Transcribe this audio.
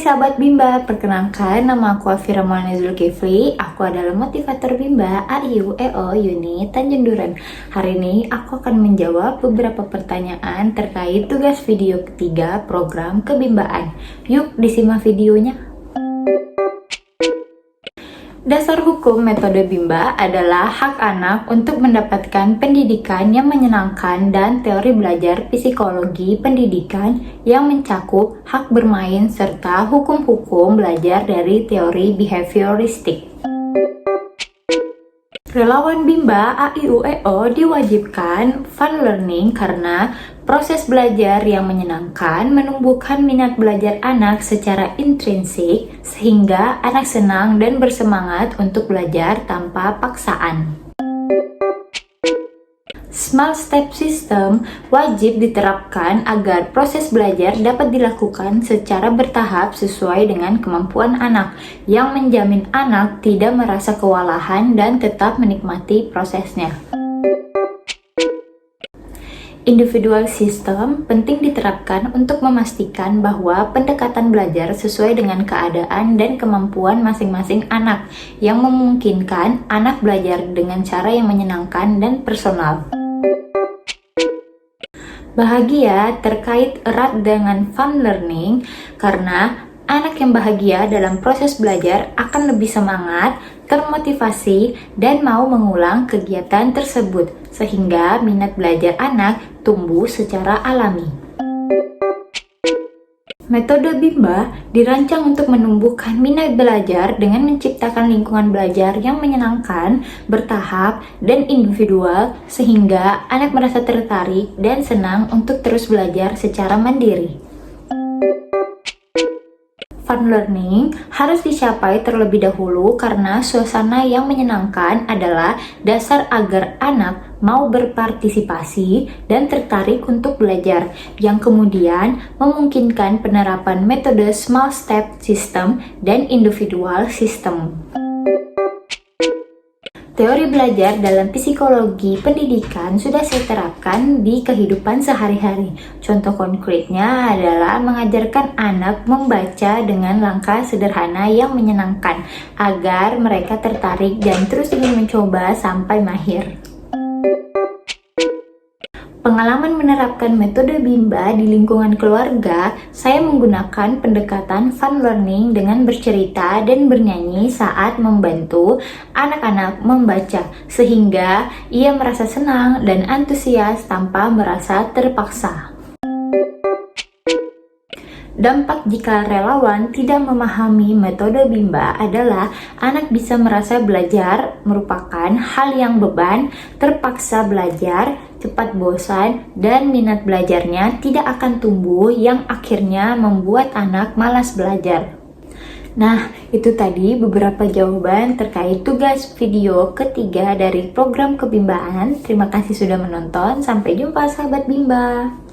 sahabat Bimba, perkenalkan nama aku Afira Maulana Zulkifli. Aku adalah motivator Bimba AIU EO Unit Tanjung Duren. Hari ini aku akan menjawab beberapa pertanyaan terkait tugas video ketiga program kebimbaan. Yuk disimak videonya. Dasar hukum metode Bimba adalah hak anak untuk mendapatkan pendidikan yang menyenangkan dan teori belajar psikologi pendidikan yang mencakup hak bermain serta hukum-hukum belajar dari teori behavioristik. Relawan Bimba AIU EO diwajibkan fun learning karena proses belajar yang menyenangkan menumbuhkan minat belajar anak secara intrinsik sehingga anak senang dan bersemangat untuk belajar tanpa paksaan. Small Step System wajib diterapkan agar proses belajar dapat dilakukan secara bertahap sesuai dengan kemampuan anak, yang menjamin anak tidak merasa kewalahan dan tetap menikmati prosesnya. Individual system penting diterapkan untuk memastikan bahwa pendekatan belajar sesuai dengan keadaan dan kemampuan masing-masing anak, yang memungkinkan anak belajar dengan cara yang menyenangkan dan personal. Bahagia terkait erat dengan fun learning karena anak yang bahagia dalam proses belajar akan lebih semangat, termotivasi, dan mau mengulang kegiatan tersebut, sehingga minat belajar anak tumbuh secara alami. Metode Bimba dirancang untuk menumbuhkan minat belajar dengan menciptakan lingkungan belajar yang menyenangkan, bertahap, dan individual sehingga anak merasa tertarik dan senang untuk terus belajar secara mandiri. Fun learning harus dicapai terlebih dahulu karena suasana yang menyenangkan adalah dasar agar anak mau berpartisipasi dan tertarik untuk belajar, yang kemudian memungkinkan penerapan metode small step system dan individual system. Teori belajar dalam psikologi pendidikan sudah saya terapkan di kehidupan sehari-hari. Contoh konkretnya adalah mengajarkan anak membaca dengan langkah sederhana yang menyenangkan agar mereka tertarik dan terus ingin mencoba sampai mahir. Pengalaman menerapkan metode Bimba di lingkungan keluarga, saya menggunakan pendekatan fun learning dengan bercerita dan bernyanyi saat membantu anak-anak membaca, sehingga ia merasa senang dan antusias tanpa merasa terpaksa. Dampak jika relawan tidak memahami metode Bimba adalah anak bisa merasa belajar merupakan hal yang beban, terpaksa belajar, cepat bosan, dan minat belajarnya tidak akan tumbuh yang akhirnya membuat anak malas belajar. Nah, itu tadi beberapa jawaban terkait tugas video ketiga dari program kebimbaan. Terima kasih sudah menonton. Sampai jumpa sahabat Bimba.